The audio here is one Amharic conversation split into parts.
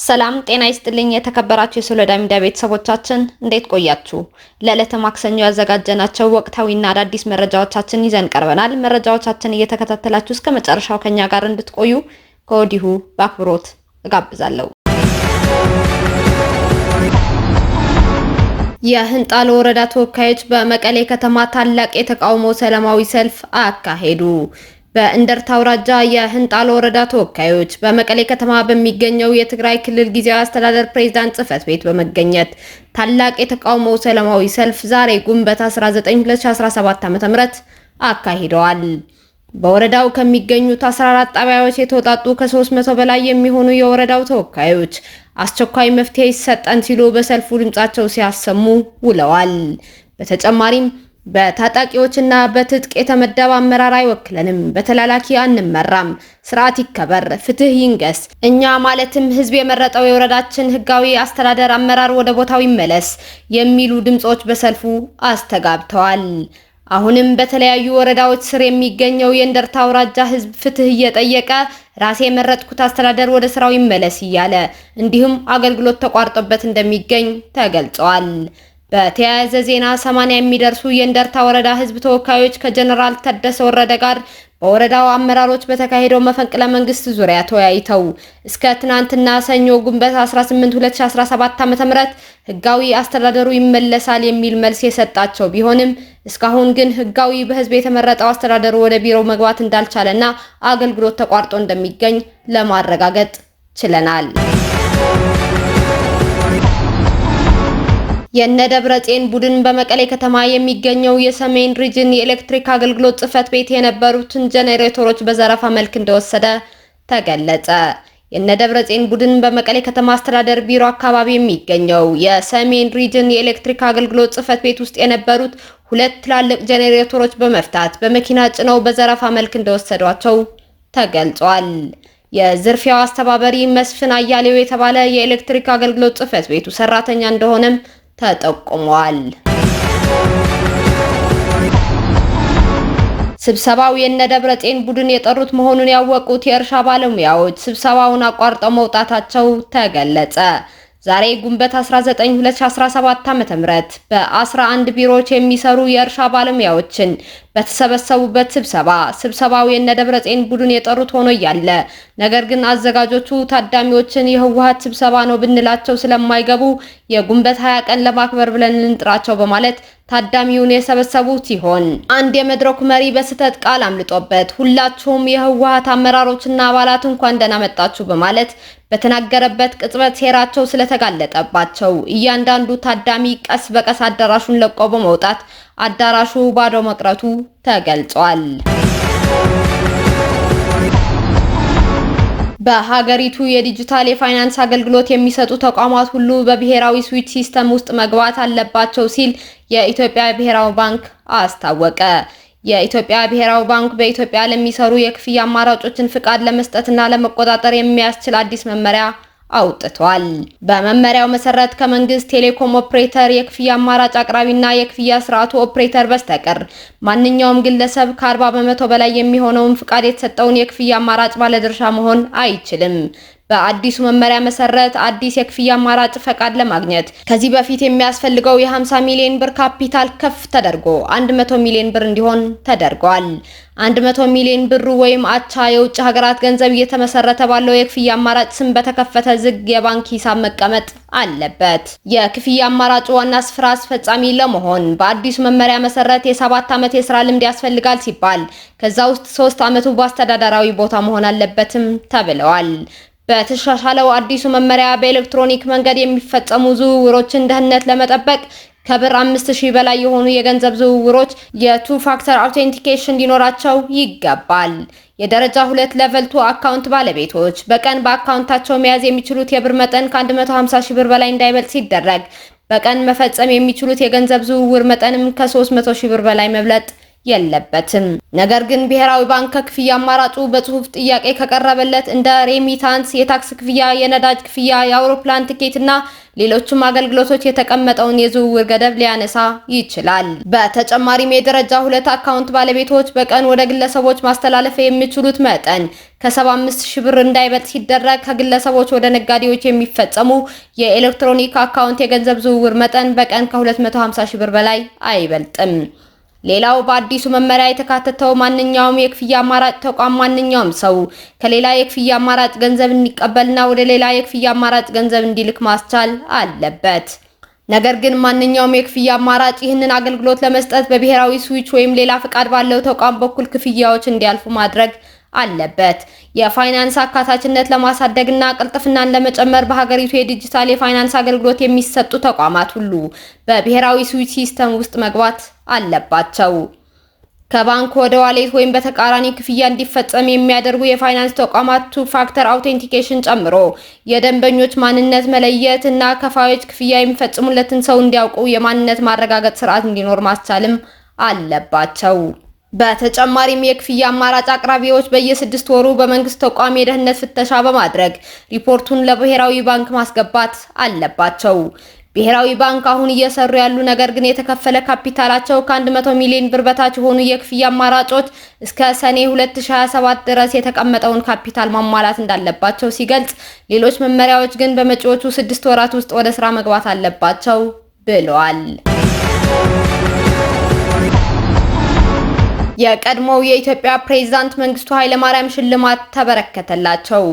ሰላም ጤና ይስጥልኝ የተከበራችሁ የሶሎዳ ሚዲያ ቤተሰቦቻችን እንዴት ቆያችሁ? ለዕለተ ማክሰኞ ያዘጋጀናቸው ወቅታዊና አዳዲስ መረጃዎቻችን ይዘን ቀርበናል። መረጃዎቻችን እየተከታተላችሁ እስከ መጨረሻው ከኛ ጋር እንድትቆዩ ከወዲሁ በአክብሮት እጋብዛለሁ። የህንጣሎ ወረዳ ተወካዮች በመቀሌ ከተማ ታላቅ የተቃውሞ ሰላማዊ ሰልፍ አካሄዱ። በእንደርታ አውራጃ የህንጣሎ ወረዳ ተወካዮች በመቀሌ ከተማ በሚገኘው የትግራይ ክልል ጊዜያዊ አስተዳደር ፕሬዝዳንት ጽሕፈት ቤት በመገኘት ታላቅ የተቃውሞ ሰላማዊ ሰልፍ ዛሬ ግንቦት 19 2017 ዓ.ም አካሂደዋል። በወረዳው ከሚገኙት 14 ጣቢያዎች የተውጣጡ ከ300 በላይ የሚሆኑ የወረዳው ተወካዮች አስቸኳይ መፍትሄ ይሰጠን ሲሉ በሰልፉ ድምጻቸው ሲያሰሙ ውለዋል። በተጨማሪም በታጣቂዎችና በትጥቅ የተመደበ አመራር አይወክለንም፣ በተላላኪ አንመራም፣ ስርዓት ይከበር፣ ፍትህ ይንገስ፣ እኛ ማለትም ህዝብ የመረጠው የወረዳችን ህጋዊ አስተዳደር አመራር ወደ ቦታው ይመለስ የሚሉ ድምጾች በሰልፉ አስተጋብተዋል። አሁንም በተለያዩ ወረዳዎች ስር የሚገኘው የእንደርታ አውራጃ ህዝብ ፍትህ እየጠየቀ ራሴ የመረጥኩት አስተዳደር ወደ ስራው ይመለስ እያለ እንዲሁም አገልግሎት ተቋርጦበት እንደሚገኝ ተገልጿል። በተያያዘ ዜና 80 የሚደርሱ የእንደርታ ወረዳ ህዝብ ተወካዮች ከጀነራል ታደሰ ወረደ ጋር በወረዳው አመራሮች በተካሄደው መፈንቅለ መንግስት ዙሪያ ተወያይተው እስከ ትናንትና ሰኞ ግንቦት 18 2017 ዓ.ም ህጋዊ አስተዳደሩ ይመለሳል የሚል መልስ የሰጣቸው ቢሆንም እስካሁን ግን ህጋዊ በህዝብ የተመረጠው አስተዳደሩ ወደ ቢሮው መግባት እንዳልቻለና አገልግሎት ተቋርጦ እንደሚገኝ ለማረጋገጥ ችለናል። የነደብረጽዮን ቡድን በመቀሌ ከተማ የሚገኘው የሰሜን ሪጅን የኤሌክትሪክ አገልግሎት ጽሕፈት ቤት የነበሩትን ጄኔሬተሮች በዘረፋ መልክ እንደወሰደ ተገለጸ። የነደብረጽዮን ቡድን በመቀሌ ከተማ አስተዳደር ቢሮ አካባቢ የሚገኘው የሰሜን ሪጅን የኤሌክትሪክ አገልግሎት ጽሕፈት ቤት ውስጥ የነበሩት ሁለት ትላልቅ ጄኔሬተሮች በመፍታት በመኪና ጭነው በዘረፋ መልክ እንደወሰዷቸው ተገልጿል። የዝርፊያው አስተባባሪ መስፍን አያሌው የተባለ የኤሌክትሪክ አገልግሎት ጽሕፈት ቤቱ ሰራተኛ እንደሆነም ተጠቁሟል። ስብሰባው የነደብረጽዮን ቡድን የጠሩት መሆኑን ያወቁት የእርሻ ባለሙያዎች ስብሰባውን አቋርጠው መውጣታቸው ተገለጸ። ዛሬ ግንቦት 19 2017 ዓ.ም በ11 ቢሮዎች የሚሰሩ የእርሻ ባለሙያዎችን በተሰበሰቡበት ስብሰባው የነደብረጽዮን ቡድን የጠሩት ሆኖ እያለ ነገር ግን አዘጋጆቹ ታዳሚዎችን የህወሓት ስብሰባ ነው ብንላቸው ስለማይገቡ የግንቦት 20 ቀን ለማክበር ብለን እንጥራቸው በማለት ታዳሚውን የሰበሰቡ ሲሆን አንድ የመድረኩ መሪ በስህተት ቃል አምልጦበት ሁላችሁም የህወሓት አመራሮችና አባላት እንኳን ደህና መጣችሁ በማለት በተናገረበት ቅጽበት ሴራቸው ስለተጋለጠባቸው እያንዳንዱ ታዳሚ ቀስ በቀስ አዳራሹን ለቆ በመውጣት አዳራሹ ባዶ መቅረቱ ተገልጿል። በሀገሪቱ የዲጂታል የፋይናንስ አገልግሎት የሚሰጡ ተቋማት ሁሉ በብሔራዊ ስዊች ሲስተም ውስጥ መግባት አለባቸው ሲል የኢትዮጵያ ብሔራዊ ባንክ አስታወቀ። የኢትዮጵያ ብሔራዊ ባንክ በኢትዮጵያ ለሚሰሩ የክፍያ አማራጮችን ፍቃድ ለመስጠትና ለመቆጣጠር የሚያስችል አዲስ መመሪያ አውጥቷል። በመመሪያው መሰረት ከመንግስት ቴሌኮም ኦፕሬተር፣ የክፍያ አማራጭ አቅራቢና የክፍያ ስርዓቱ ኦፕሬተር በስተቀር ማንኛውም ግለሰብ ከ40 በመቶ በላይ የሚሆነውን ፍቃድ የተሰጠውን የክፍያ አማራጭ ባለድርሻ መሆን አይችልም። በአዲሱ መመሪያ መሰረት አዲስ የክፍያ አማራጭ ፈቃድ ለማግኘት ከዚህ በፊት የሚያስፈልገው የ50 ሚሊዮን ብር ካፒታል ከፍ ተደርጎ 100 ሚሊዮን ብር እንዲሆን ተደርጓል። 100 ሚሊዮን ብር ወይም አቻ የውጭ ሀገራት ገንዘብ እየተመሰረተ ባለው የክፍያ አማራጭ ስም በተከፈተ ዝግ የባንክ ሂሳብ መቀመጥ አለበት። የክፍያ አማራጩ ዋና ስራ አስፈጻሚ ለመሆን በአዲሱ መመሪያ መሰረት የ7 ዓመት የስራ ልምድ ያስፈልጋል ሲባል ከዛ ውስጥ 3 ዓመቱ በአስተዳደራዊ ቦታ መሆን አለበትም ተብለዋል። በተሻሻለው አዲሱ መመሪያ በኤሌክትሮኒክ መንገድ የሚፈጸሙ ዝውውሮችን ደህንነት ለመጠበቅ ከብር 5000 በላይ የሆኑ የገንዘብ ዝውውሮች የቱ ፋክተር አውቴንቲኬሽን ሊኖራቸው ይገባል። የደረጃ 2 ሌቨል 2 አካውንት ባለቤቶች በቀን በአካውንታቸው መያዝ የሚችሉት የብር መጠን ከ150 ሺህ ብር በላይ እንዳይበልጥ ሲደረግ በቀን መፈጸም የሚችሉት የገንዘብ ዝውውር መጠንም ከ300 ሺህ ብር በላይ መብለጥ የለበትም። ነገር ግን ብሔራዊ ባንክ ከክፍያ አማራጩ በጽሁፍ ጥያቄ ከቀረበለት እንደ ሬሚታንስ፣ የታክስ ክፍያ፣ የነዳጅ ክፍያ፣ የአውሮፕላን ትኬትና ሌሎችም አገልግሎቶች የተቀመጠውን የዝውውር ገደብ ሊያነሳ ይችላል። በተጨማሪም የደረጃ 2 አካውንት ባለቤቶች በቀን ወደ ግለሰቦች ማስተላለፍ የሚችሉት መጠን ከ75,000 ብር እንዳይበልጥ ሲደረግ ከግለሰቦች ወደ ነጋዴዎች የሚፈጸሙ የኤሌክትሮኒክ አካውንት የገንዘብ ዝውውር መጠን በቀን ከ250,000 ብር በላይ አይበልጥም። ሌላው በአዲሱ መመሪያ የተካተተው ማንኛውም የክፍያ አማራጭ ተቋም ማንኛውም ሰው ከሌላ የክፍያ አማራጭ ገንዘብ እንዲቀበልና ወደ ሌላ የክፍያ አማራጭ ገንዘብ እንዲልክ ማስቻል አለበት። ነገር ግን ማንኛውም የክፍያ አማራጭ ይህንን አገልግሎት ለመስጠት በብሔራዊ ስዊች ወይም ሌላ ፍቃድ ባለው ተቋም በኩል ክፍያዎች እንዲያልፉ ማድረግ አለበት። የፋይናንስ አካታችነት ለማሳደግና ቅልጥፍናን ለመጨመር በሀገሪቱ የዲጂታል የፋይናንስ አገልግሎት የሚሰጡ ተቋማት ሁሉ በብሔራዊ ስዊች ሲስተም ውስጥ መግባት አለባቸው። ከባንክ ወደ ዋሌት ወይም በተቃራኒ ክፍያ እንዲፈጸም የሚያደርጉ የፋይናንስ ተቋማት ቱ ፋክተር አውቴንቲኬሽን ጨምሮ የደንበኞች ማንነት መለየት እና ከፋዮች ክፍያ የሚፈጽሙለትን ሰው እንዲያውቁ የማንነት ማረጋገጥ ስርዓት እንዲኖር ማስቻልም አለባቸው። በተጨማሪም የክፍያ አማራጭ አቅራቢዎች በየ6 ወሩ በመንግስት ተቋም የደህንነት ፍተሻ በማድረግ ሪፖርቱን ለብሔራዊ ባንክ ማስገባት አለባቸው። ብሔራዊ ባንክ አሁን እየሰሩ ያሉ ነገር ግን የተከፈለ ካፒታላቸው ከ100 ሚሊዮን ብር በታች የሆኑ የክፍያ አማራጮች እስከ ሰኔ 2027 ድረስ የተቀመጠውን ካፒታል ማሟላት እንዳለባቸው ሲገልጽ፣ ሌሎች መመሪያዎች ግን በመጪዎቹ 6 ወራት ውስጥ ወደ ስራ መግባት አለባቸው ብለዋል። የቀድሞው የኢትዮጵያ ፕሬዝዳንት መንግስቱ ኃይለማርያም ሽልማት ተበረከተላቸው።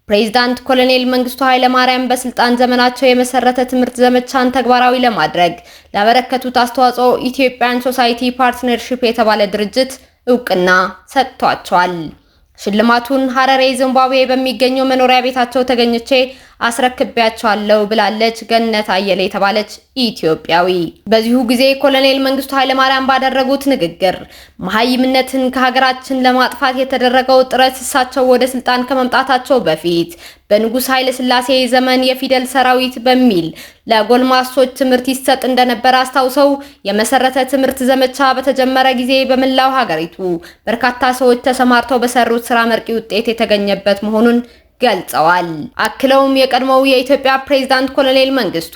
ፕሬዝዳንት ኮሎኔል መንግስቱ ኃይለማርያም በስልጣን ዘመናቸው የመሰረተ ትምህርት ዘመቻን ተግባራዊ ለማድረግ ላበረከቱት አስተዋጽኦ ኢትዮጵያን ሶሳይቲ ፓርትነርሺፕ የተባለ ድርጅት እውቅና ሰጥቷቸዋል። ሽልማቱን ሐረሬ ዚምባብዌ በሚገኘው መኖሪያ ቤታቸው ተገኝቼ አስረክቤያቸዋለሁ ብላለች ገነት አየለ የተባለች ኢትዮጵያዊ። በዚሁ ጊዜ ኮሎኔል መንግስቱ ኃይለማርያም ባደረጉት ንግግር መሀይምነትን ከሀገራችን ለማጥፋት የተደረገው ጥረት እሳቸው ወደ ስልጣን ከመምጣታቸው በፊት በንጉስ ኃይለ ሥላሴ ዘመን የፊደል ሰራዊት በሚል ለጎልማሶች ትምህርት ይሰጥ እንደነበር አስታውሰው የመሰረተ ትምህርት ዘመቻ በተጀመረ ጊዜ በመላው ሀገሪቱ በርካታ ሰዎች ተሰማርተው በሰሩት ስራ መርቂ ውጤት የተገኘበት መሆኑን ገልጸዋል። አክለውም የቀድሞው የኢትዮጵያ ፕሬዝዳንት ኮሎኔል መንግስቱ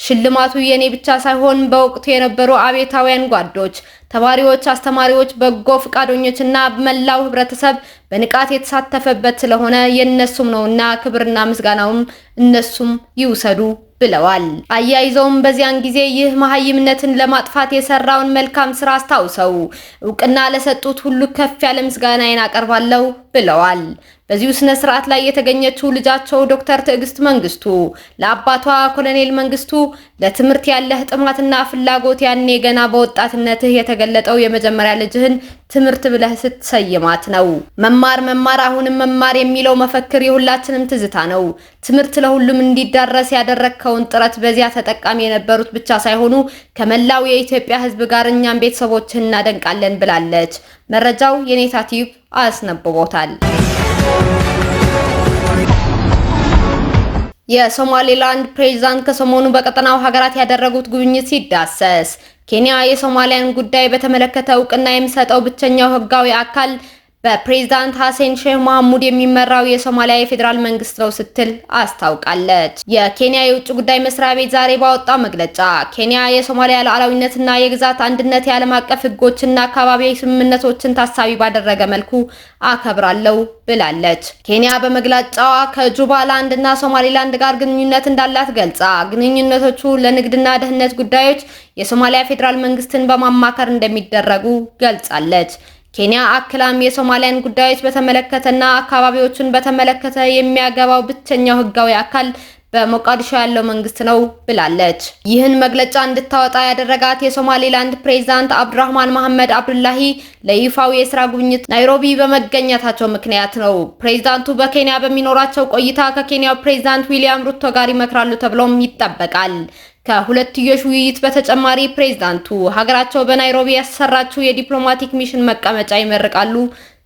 ሽልማቱ የኔ ብቻ ሳይሆን በወቅቱ የነበሩ አብዮታውያን ጓዶች፣ ተማሪዎች፣ አስተማሪዎች፣ በጎ ፈቃደኞችና መላው ህብረተሰብ በንቃት የተሳተፈበት ስለሆነ የነሱም ነውና ክብርና ምስጋናውም እነሱም ይውሰዱ ብለዋል። አያይዘውም በዚያን ጊዜ ይህ መሀይምነትን ለማጥፋት የሰራውን መልካም ስራ አስታውሰው እውቅና ለሰጡት ሁሉ ከፍ ያለ ምስጋናዬን አቀርባለሁ ብለዋል። በዚሁ ስነ ስርዓት ላይ የተገኘችው ልጃቸው ዶክተር ትዕግስት መንግስቱ ለአባቷ ኮሎኔል መንግስቱ ለትምህርት ያለህ ጥማትና ፍላጎት ያኔ ገና በወጣትነትህ የተገለጠው የመጀመሪያ ልጅህን ትምህርት ብለህ ስትሰይማት ነው። መማር መማር አሁንም መማር የሚለው መፈክር የሁላችንም ትዝታ ነው። ትምህርት ለሁሉም እንዲዳረስ ያደረግከውን ጥረት በዚያ ተጠቃሚ የነበሩት ብቻ ሳይሆኑ ከመላው የኢትዮጵያ ሕዝብ ጋር እኛም ቤተሰቦችህን እናደንቃለን ብላለች። መረጃው የኔታ ቲዩብ አስነብቦታል። የሶማሌላንድ ፕሬዝዳንት ከሰሞኑ በቀጠናው ሀገራት ያደረጉት ጉብኝት ሲዳሰስ ኬንያ የሶማሊያን ጉዳይ በተመለከተ እውቅና የሚሰጠው ብቸኛው ህጋዊ አካል በፕሬዝዳንት ሐሰን ሼህ መሐሙድ የሚመራው የሶማሊያ የፌዴራል መንግስት ነው ስትል አስታውቃለች። የኬንያ የውጭ ጉዳይ መስሪያ ቤት ዛሬ ባወጣው መግለጫ ኬንያ የሶማሊያ ሉዓላዊነትና የግዛት አንድነት የዓለም አቀፍ ህጎችና አካባቢያዊ ስምምነቶችን ታሳቢ ባደረገ መልኩ አከብራለሁ ብላለች። ኬንያ በመግለጫዋ ከጁባላንድ እና ሶማሊላንድ ጋር ግንኙነት እንዳላት ገልጻ ግንኙነቶቹ ለንግድና ደህንነት ጉዳዮች የሶማሊያ ፌዴራል መንግስትን በማማከር እንደሚደረጉ ገልጻለች። ኬንያ አክላም የሶማሊያን ጉዳዮች በተመለከተና አካባቢዎችን በተመለከተ የሚያገባው ብቸኛው ህጋዊ አካል በሞቃዲሾ ያለው መንግስት ነው ብላለች። ይህን መግለጫ እንድታወጣ ያደረጋት የሶማሌላንድ ፕሬዝዳንት አብዱራህማን መሐመድ አብዱላሂ ለይፋው የስራ ጉብኝት ናይሮቢ በመገኘታቸው ምክንያት ነው። ፕሬዝዳንቱ በኬንያ በሚኖራቸው ቆይታ ከኬንያው ፕሬዝዳንት ዊሊያም ሩቶ ጋር ይመክራሉ ተብሎም ይጠበቃል። ከሁለትዮሽ ውይይት በተጨማሪ ፕሬዝዳንቱ ሀገራቸው በናይሮቢ ያሰራችው የዲፕሎማቲክ ሚሽን መቀመጫ ይመርቃሉ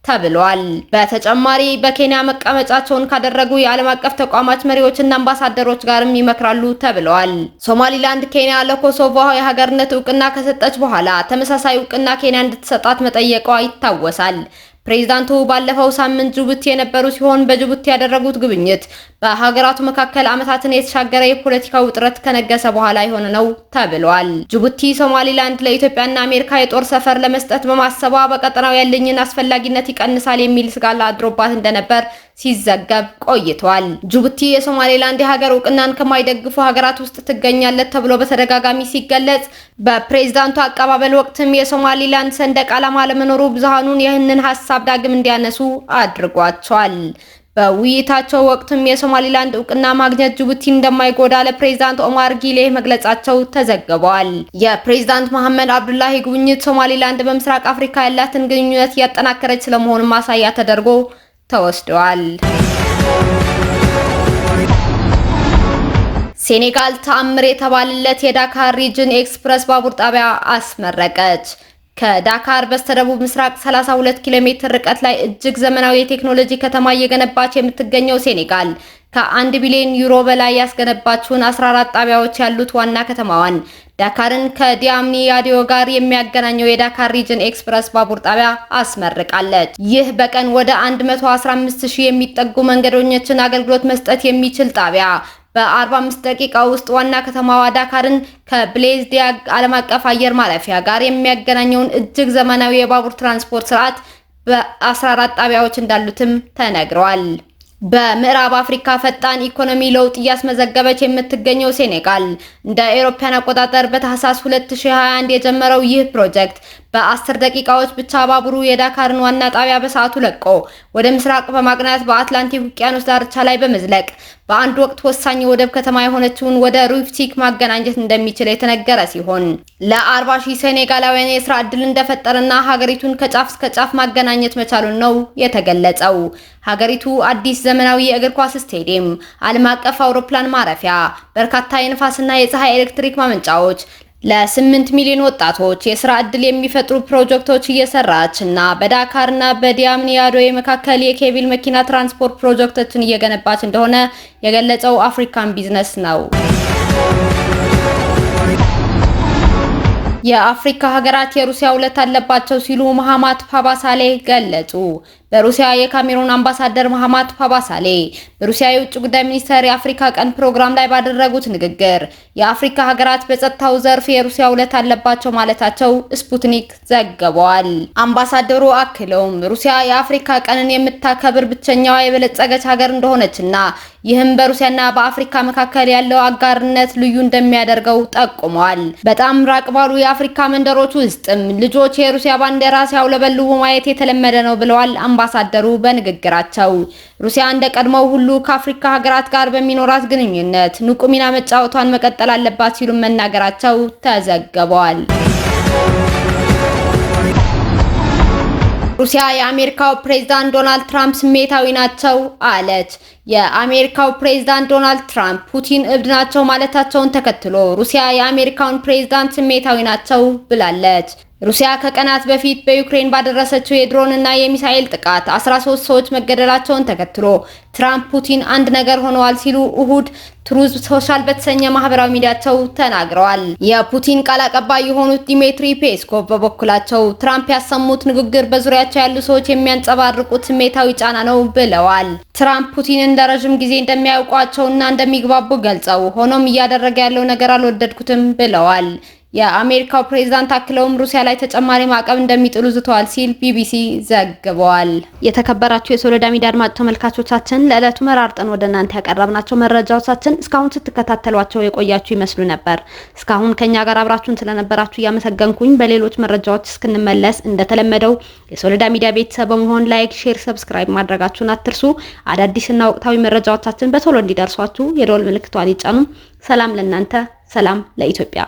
ተብሏል። በተጨማሪ በኬንያ መቀመጫቸውን ካደረጉ የዓለም አቀፍ ተቋማት መሪዎችና አምባሳደሮች ጋርም ይመክራሉ ተብለዋል። ሶማሊላንድ ኬንያ ለኮሶቮ የሀገርነት እውቅና ከሰጠች በኋላ ተመሳሳይ እውቅና ኬንያ እንድትሰጣት መጠየቋ ይታወሳል። ፕሬዝዳንቱ ባለፈው ሳምንት ጅቡቲ የነበሩ ሲሆን በጅቡቲ ያደረጉት ጉብኝት በሀገራቱ መካከል ዓመታትን የተሻገረ የፖለቲካ ውጥረት ከነገሰ በኋላ የሆነ ነው ተብሏል። ጅቡቲ ሶማሊላንድ ለኢትዮጵያና አሜሪካ የጦር ሰፈር ለመስጠት በማሰቧ በቀጠናው ያለኝን አስፈላጊነት ይቀንሳል የሚል ስጋት አድሮባት እንደነበር ሲዘገብ ቆይቷል። ጅቡቲ የሶማሊላንድ የሀገር እውቅናን ከማይደግፉ ሀገራት ውስጥ ትገኛለች ተብሎ በተደጋጋሚ ሲገለጽ፣ በፕሬዝዳንቱ አቀባበል ወቅትም የሶማሊላንድ ሰንደቅ ዓላማ ለመኖሩ ብዙሃኑን ይህንን ሀሳብ ዳግም እንዲያነሱ አድርጓቸዋል። በውይይታቸው ወቅትም የሶማሊላንድ እውቅና ማግኘት ጅቡቲን እንደማይጎዳ ለፕሬዝዳንት ኦማር ጊሌህ መግለጻቸው ተዘግበዋል። የፕሬዝዳንት መሐመድ አብዱላሂ ጉብኝት ሶማሊላንድ በምስራቅ አፍሪካ ያላትን ግንኙነት ያጠናከረች ስለመሆኑ ማሳያ ተደርጎ ተወስደዋል። ሴኔጋል ተአምር የተባለለት የዳካር ሪጅን ኤክስፕረስ ባቡር ጣቢያ አስመረቀች። ከዳካር በስተደቡብ ምስራቅ 32 ኪሎ ሜትር ርቀት ላይ እጅግ ዘመናዊ የቴክኖሎጂ ከተማ እየገነባች የምትገኘው ሴኔጋል ከ1 ቢሊዮን ዩሮ በላይ ያስገነባችውን 14 ጣቢያዎች ያሉት ዋና ከተማዋን ዳካርን ከዲያምኒያዲዮ ጋር የሚያገናኘው የዳካር ሪጅን ኤክስፕረስ ባቡር ጣቢያ አስመርቃለች። ይህ በቀን ወደ 115,000 የሚጠጉ መንገደኞችን አገልግሎት መስጠት የሚችል ጣቢያ በ45 ደቂቃ ውስጥ ዋና ከተማዋ ዳካርን ከብሌዝ ዲያግ ዓለም አቀፍ አየር ማረፊያ ጋር የሚያገናኘውን እጅግ ዘመናዊ የባቡር ትራንስፖርት ስርዓት በ14 ጣቢያዎች እንዳሉትም ተነግረዋል። በምዕራብ አፍሪካ ፈጣን ኢኮኖሚ ለውጥ እያስመዘገበች የምትገኘው ሴኔጋል እንደ አውሮፓውያን አቆጣጠር በታህሳስ 2021 የጀመረው ይህ ፕሮጀክት በ10 ደቂቃዎች ብቻ ባቡሩ የዳካርን ዋና ጣቢያ በሰዓቱ ለቆ ወደ ምስራቅ በማቅናት በአትላንቲክ ውቅያኖስ ዳርቻ ላይ በመዝለቅ በአንድ ወቅት ወሳኝ የወደብ ከተማ የሆነችውን ወደ ሩፍቲክ ማገናኘት እንደሚችል የተነገረ ሲሆን ለ40,000 ሴኔጋላውያን የስራ ዕድል እንደፈጠረና ሀገሪቱን ከጫፍ እስከ ጫፍ ማገናኘት መቻሉን ነው የተገለጸው። ሀገሪቱ አዲስ ዘመናዊ የእግር ኳስ ስቴዲየም፣ ዓለም አቀፍ አውሮፕላን ማረፊያ፣ በርካታ የንፋስና የፀሐይ ኤሌክትሪክ ማመንጫዎች፣ ለ8 ሚሊዮን ወጣቶች የስራ ዕድል የሚፈጥሩ ፕሮጀክቶች እየሰራች እና በዳካር እና በዲያምኒያዶ መካከል የኬብል መኪና ትራንስፖርት ፕሮጀክቶችን እየገነባች እንደሆነ የገለጸው አፍሪካን ቢዝነስ ነው። የአፍሪካ ሀገራት የሩሲያ ውለታ አለባቸው ሲሉ መሐማት ፓባሳሌ ገለጹ። በሩሲያ የካሜሩን አምባሳደር መሐማት ፓባሳሌ በሩሲያ የውጭ ጉዳይ ሚኒስቴር የአፍሪካ ቀን ፕሮግራም ላይ ባደረጉት ንግግር የአፍሪካ ሀገራት በጸጥታው ዘርፍ የሩሲያ ውለታ አለባቸው ማለታቸው ስፑትኒክ ዘግቧል። አምባሳደሩ አክለውም ሩሲያ የአፍሪካ ቀንን የምታከብር ብቸኛዋ የበለጸገች ሀገር እንደሆነችና ይህም በሩሲያና በአፍሪካ መካከል ያለው አጋርነት ልዩ እንደሚያደርገው ጠቁመዋል። በጣም ራቅ ባሉ የአፍሪካ መንደሮች ውስጥም ልጆች የሩሲያ ባንዲራ ሲያውለበልቡ ማየት የተለመደ ነው ብለዋል አምባሳደሩ በንግግራቸው። ሩሲያ እንደ ቀድሞው ሁሉ ከአፍሪካ ሀገራት ጋር በሚኖራት ግንኙነት ንቁ ሚና መጫወቷን መቀጠል አለባት ሲሉ መናገራቸው ተዘግቧል። ሩሲያ የአሜሪካው ፕሬዝዳንት ዶናልድ ትራምፕ ስሜታዊ ናቸው አለች። የአሜሪካው ፕሬዝዳንት ዶናልድ ትራምፕ ፑቲን እብድ ናቸው ማለታቸውን ተከትሎ ሩሲያ የአሜሪካውን ፕሬዝዳንት ስሜታዊ ናቸው ብላለች። ሩሲያ ከቀናት በፊት በዩክሬን ባደረሰችው የድሮን እና የሚሳኤል ጥቃት 13 ሰዎች መገደላቸውን ተከትሎ ትራምፕ ፑቲን አንድ ነገር ሆነዋል ሲሉ እሁድ ትሩዝ ሶሻል በተሰኘ ማህበራዊ ሚዲያቸው ተናግረዋል። የፑቲን ቃል አቀባይ የሆኑት ዲሚትሪ ፔስኮቭ በበኩላቸው ትራምፕ ያሰሙት ንግግር በዙሪያቸው ያሉ ሰዎች የሚያንጸባርቁት ስሜታዊ ጫና ነው ብለዋል። ትራምፕ ፑቲንን ለረጅም ጊዜ እንደሚያውቋቸውና እንደሚግባቡ ገልጸው ሆኖም እያደረገ ያለው ነገር አልወደድኩትም ብለዋል። የአሜሪካው ፕሬዝዳንት አክለውም ሩሲያ ላይ ተጨማሪ ማዕቀብ እንደሚጥሉ ዝተዋል ሲል ቢቢሲ ዘግቧል። የተከበራችሁ የሶሎዳ ሚዲያ አድማጭ ተመልካቾቻችን ለዕለቱ መራርጠን ወደ እናንተ ያቀረብናቸው መረጃዎቻችን እስካሁን ስትከታተሏቸው የቆያችሁ ይመስሉ ነበር። እስካሁን ከኛ ጋር አብራችሁን ስለነበራችሁ እያመሰገንኩኝ በሌሎች መረጃዎች እስክንመለስ እንደተለመደው የሶሎዳ ሚዲያ ቤተሰብ በመሆን ላይክ፣ ሼር፣ ሰብስክራይብ ማድረጋችሁን አትርሱ። አዳዲስና ወቅታዊ መረጃዎቻችን በቶሎ እንዲደርሷችሁ የደወል ምልክቷን ይጫኑ። ሰላም ለእናንተ፣ ሰላም ለኢትዮጵያ።